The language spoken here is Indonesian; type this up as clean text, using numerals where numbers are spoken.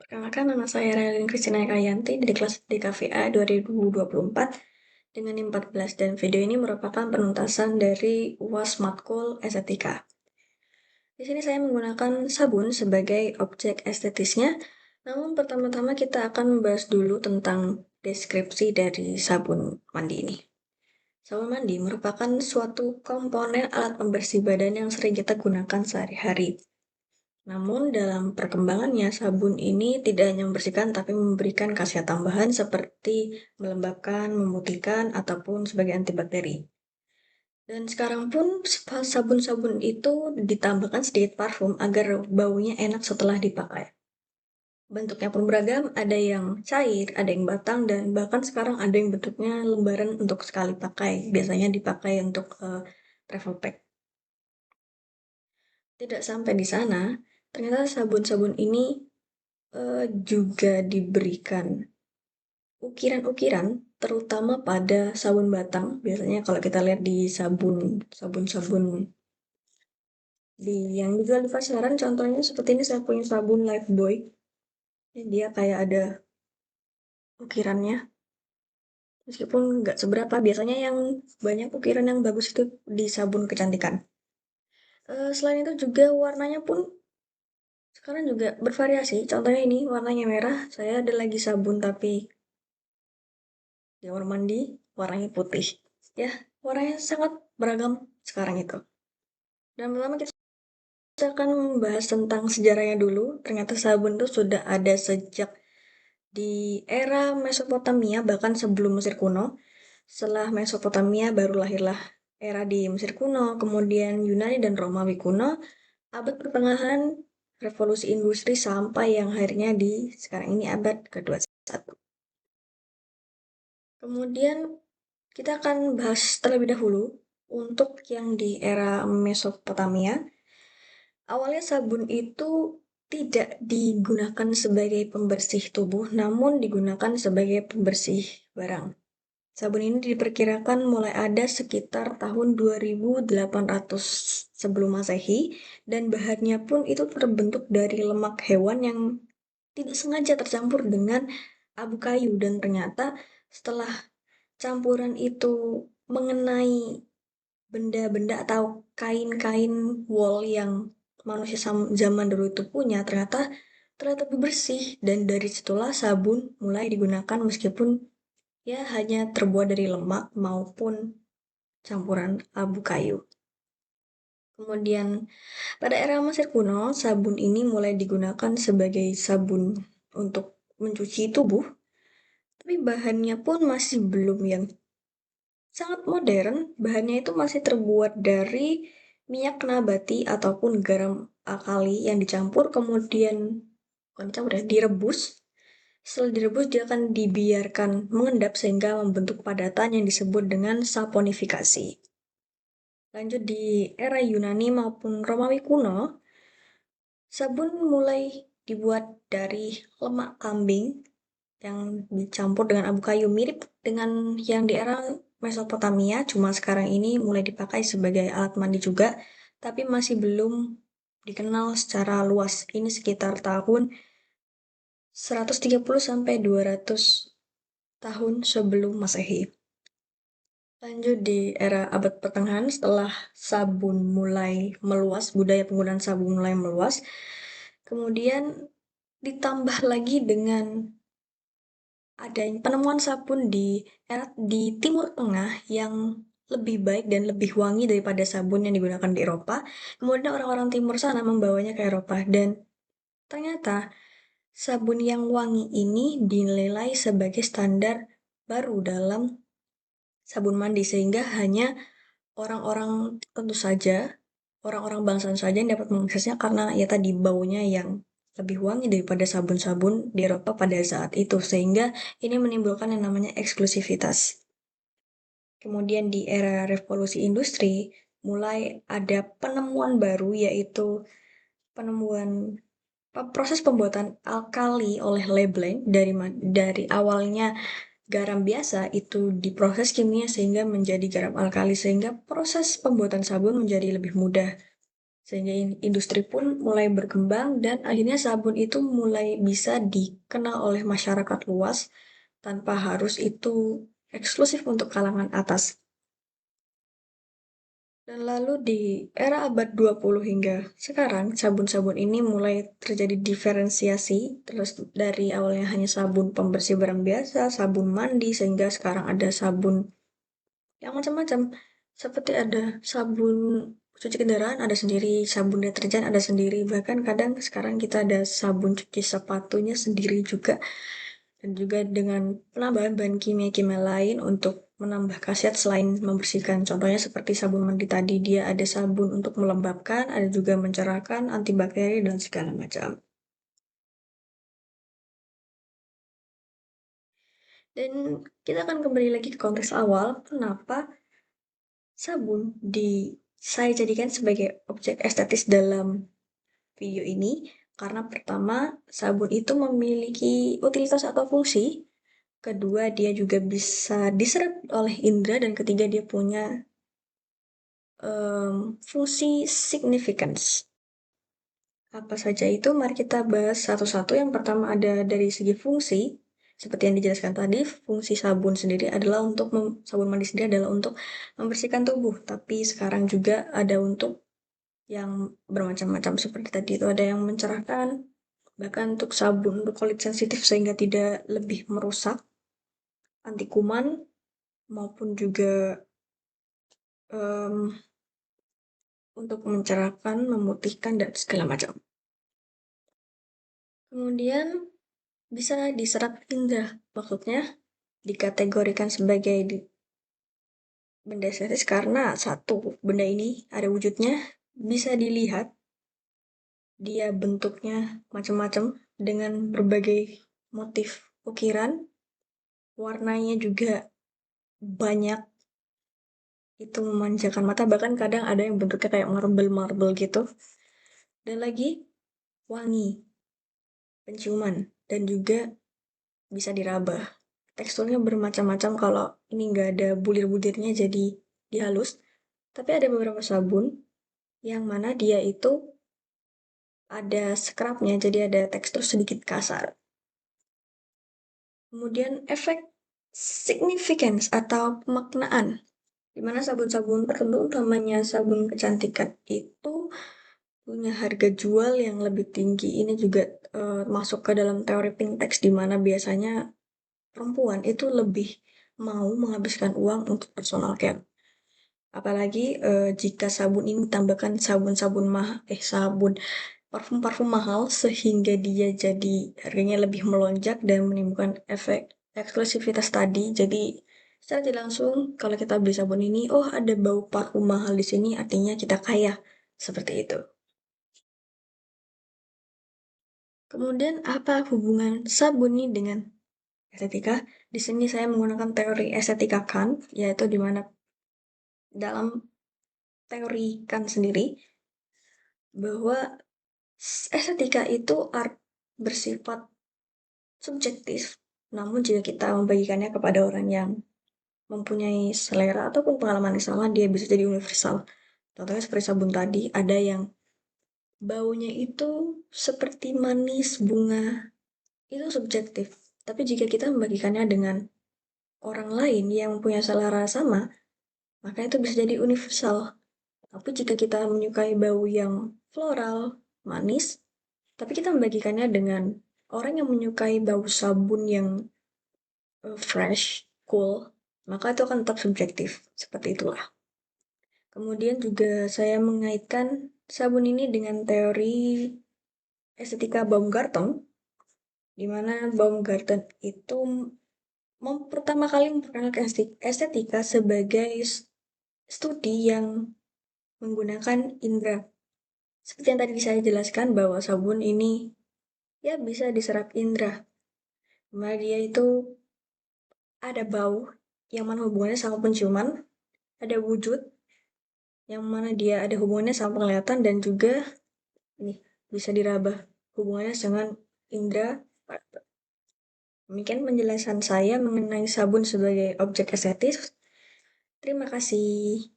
Perkenalkan, nama saya Raelin Christina Ekayanti dari kelas DKVA 2024 dengan NIM 14, dan video ini merupakan penuntasan dari UAS Matkul Estetika. Di sini saya menggunakan sabun sebagai objek estetisnya, namun pertama-tama kita akan membahas dulu tentang deskripsi dari sabun mandi ini. Sabun mandi merupakan suatu komponen alat pembersih badan yang sering kita gunakan sehari-hari. Namun dalam perkembangannya, sabun ini tidak hanya membersihkan tapi memberikan khasiat tambahan seperti melembabkan, memutihkan, ataupun sebagai antibakteri. Dan sekarang pun sabun-sabun itu ditambahkan sedikit parfum agar baunya enak setelah dipakai. Bentuknya pun beragam, ada yang cair, ada yang batang, dan bahkan sekarang ada yang bentuknya lembaran untuk sekali pakai. Biasanya dipakai untuk travel pack. Tidak sampai di sana, ternyata sabun-sabun ini juga diberikan ukiran-ukiran, terutama pada sabun batang. Biasanya kalau kita lihat di sabun-sabun yang dijual di pasaran, contohnya seperti ini, saya punya sabun Lifebuoy. Ini dia kayak ada ukirannya, meskipun nggak seberapa. Biasanya yang banyak ukiran yang bagus itu di sabun kecantikan. Selain itu juga warnanya pun sekarang juga bervariasi. Contohnya ini warnanya merah. Saya ada lagi sabun tapi di kamar mandi warnanya putih. Ya, warnanya sangat beragam sekarang itu. Dan pertama kita akan membahas tentang sejarahnya dulu. Ternyata sabun itu sudah ada sejak di era Mesopotamia, bahkan sebelum Mesir kuno. Setelah Mesopotamia baru lahirlah era di Mesir kuno, kemudian Yunani dan Romawi kuno, abad pertengahan, revolusi industri, sampai yang akhirnya di sekarang ini abad ke-21. Kemudian kita akan bahas terlebih dahulu untuk yang di era Mesopotamia. Awalnya sabun itu tidak digunakan sebagai pembersih tubuh, namun digunakan sebagai pembersih barang. Sabun ini diperkirakan mulai ada sekitar tahun 2800 sebelum Masehi, dan bahannya pun itu terbentuk dari lemak hewan yang tidak sengaja tercampur dengan abu kayu, dan ternyata setelah campuran itu mengenai benda-benda atau kain-kain wol yang manusia zaman dulu itu punya, ternyata lebih bersih, dan dari situlah sabun mulai digunakan meskipun ya hanya terbuat dari lemak maupun campuran abu kayu. Kemudian pada era Mesir kuno, sabun ini mulai digunakan sebagai sabun untuk mencuci tubuh, tapi bahannya pun masih belum yang sangat modern. Bahannya itu masih terbuat dari minyak nabati ataupun garam alkali yang dicampur, kemudian bukan dicampur ya, direbus. Setelah direbus, dia akan dibiarkan mengendap sehingga membentuk padatan yang disebut dengan saponifikasi. Lanjut di era Yunani maupun Romawi kuno, sabun mulai dibuat dari lemak kambing yang dicampur dengan abu kayu, mirip dengan yang di era Mesopotamia, cuma sekarang ini mulai dipakai sebagai alat mandi juga, tapi masih belum dikenal secara luas. Ini sekitar tahun 130 sampai 200 tahun sebelum Masehi. Lanjut di era abad pertengahan, setelah sabun mulai meluas, budaya penggunaan sabun mulai meluas, kemudian ditambah lagi dengan adanya penemuan sabun di Timur Tengah yang lebih baik dan lebih wangi daripada sabun yang digunakan di Eropa. Kemudian orang-orang timur sana membawanya ke Eropa, dan ternyata sabun yang wangi ini dinilai sebagai standar baru dalam sabun mandi, sehingga hanya orang-orang tentu saja, orang-orang bangsa saja yang dapat mengaksesnya karena ya tadi baunya yang lebih wangi daripada sabun-sabun di Eropa pada saat itu, sehingga ini menimbulkan yang namanya eksklusivitas. Kemudian di era revolusi industri mulai ada penemuan baru, yaitu penemuan proses pembuatan alkali oleh Leblanc. Dari awalnya garam biasa itu diproses kimia sehingga menjadi garam alkali, sehingga proses pembuatan sabun menjadi lebih mudah. Sehingga industri pun mulai berkembang dan akhirnya sabun itu mulai bisa dikenal oleh masyarakat luas tanpa harus itu eksklusif untuk kalangan atas. Dan lalu di era abad 20 hingga sekarang, sabun-sabun ini mulai terjadi diferensiasi, terus dari awalnya hanya sabun pembersih barang biasa, sabun mandi, sehingga sekarang ada sabun yang macam-macam. Seperti ada sabun cuci kendaraan ada sendiri, sabun deterjen ada sendiri, bahkan kadang sekarang kita ada sabun cuci sepatunya sendiri juga. Dan juga dengan penambahan bahan kimia-kimia lain untuk menambah khasiat selain membersihkan. Contohnya seperti sabun mandi tadi, dia ada sabun untuk melembabkan, ada juga mencerahkan, antibakteri, dan segala macam. Dan kita akan kembali lagi ke konteks awal, kenapa sabun saya jadikan sebagai objek estetis dalam video ini, karena pertama, sabun itu memiliki utilitas atau fungsi. Kedua, dia juga bisa diserap oleh indera. Dan ketiga, dia punya fungsi significance. Apa saja itu? Mari kita bahas satu-satu. Yang pertama ada dari segi fungsi. Seperti yang dijelaskan tadi, fungsi sabun sendiri adalah untuk sabun mandi sendiri adalah untuk membersihkan tubuh. Tapi sekarang juga ada untuk yang bermacam-macam seperti tadi itu ada yang mencerahkan, bahkan untuk sabun untuk kulit sensitif sehingga tidak lebih merusak, anti kuman maupun juga um, untuk mencerahkan, memutihkan dan segala macam. Kemudian bisa diserap indera, maksudnya dikategorikan sebagai benda estetis karena satu, benda ini ada wujudnya, bisa dilihat, dia bentuknya macam-macam dengan berbagai motif ukiran, warnanya juga banyak, itu memanjakan mata, bahkan kadang ada yang bentuknya kayak marble-marble gitu. Dan lagi wangi, penciuman, dan juga bisa diraba. Teksturnya bermacam-macam, kalau ini nggak ada bulir-bulirnya jadi dihalus. Tapi ada beberapa sabun yang mana dia itu ada scrubnya, jadi ada tekstur sedikit kasar. Kemudian efek significance atau pemaknaan, di mana sabun-sabun tertentu, utamanya sabun kecantikan itu punya harga jual yang lebih tinggi. Ini juga masuk ke dalam teori pink tax, di mana biasanya perempuan itu lebih mau menghabiskan uang untuk personal care. Apalagi jika sabun ini ditambahkan sabun parfum-parfum mahal sehingga dia jadi harganya lebih melonjak dan menimbulkan efek eksklusivitas tadi. Jadi secara tidak langsung kalau kita beli sabun ini, oh ada bau parfum mahal di sini, artinya kita kaya. Seperti itu. Kemudian apa hubungan sabun ini dengan estetika? Di sini saya menggunakan teori estetika Kant, yaitu di mana dalam teori Kant sendiri bahwa estetika itu bersifat subjektif, namun jika kita membagikannya kepada orang yang mempunyai selera ataupun pengalaman yang sama, dia bisa jadi universal. Contohnya seperti sabun tadi, ada yang baunya itu seperti manis bunga, itu subjektif. Tapi jika kita membagikannya dengan orang lain yang mempunyai selera sama, maka itu bisa jadi universal. Tapi jika kita menyukai bau yang floral, manis, tapi kita membagikannya dengan orang yang menyukai bau sabun yang fresh, cool, maka itu akan tetap subjektif. Seperti itulah. Kemudian juga saya mengaitkan sabun ini dengan teori estetika Baumgarten, di mana Baumgarten itu pertama kali memperkenalkan estetika sebagai studi yang menggunakan indera. Seperti yang tadi saya jelaskan bahwa sabun ini ya bisa diserap indera. Karena dia itu ada bau yang mana hubungannya sama penciuman, ada wujud yang mana dia ada hubungannya sama penglihatan, dan juga nih bisa diraba hubungannya dengan indera. Demikian penjelasan saya mengenai sabun sebagai objek estetis. Terima kasih.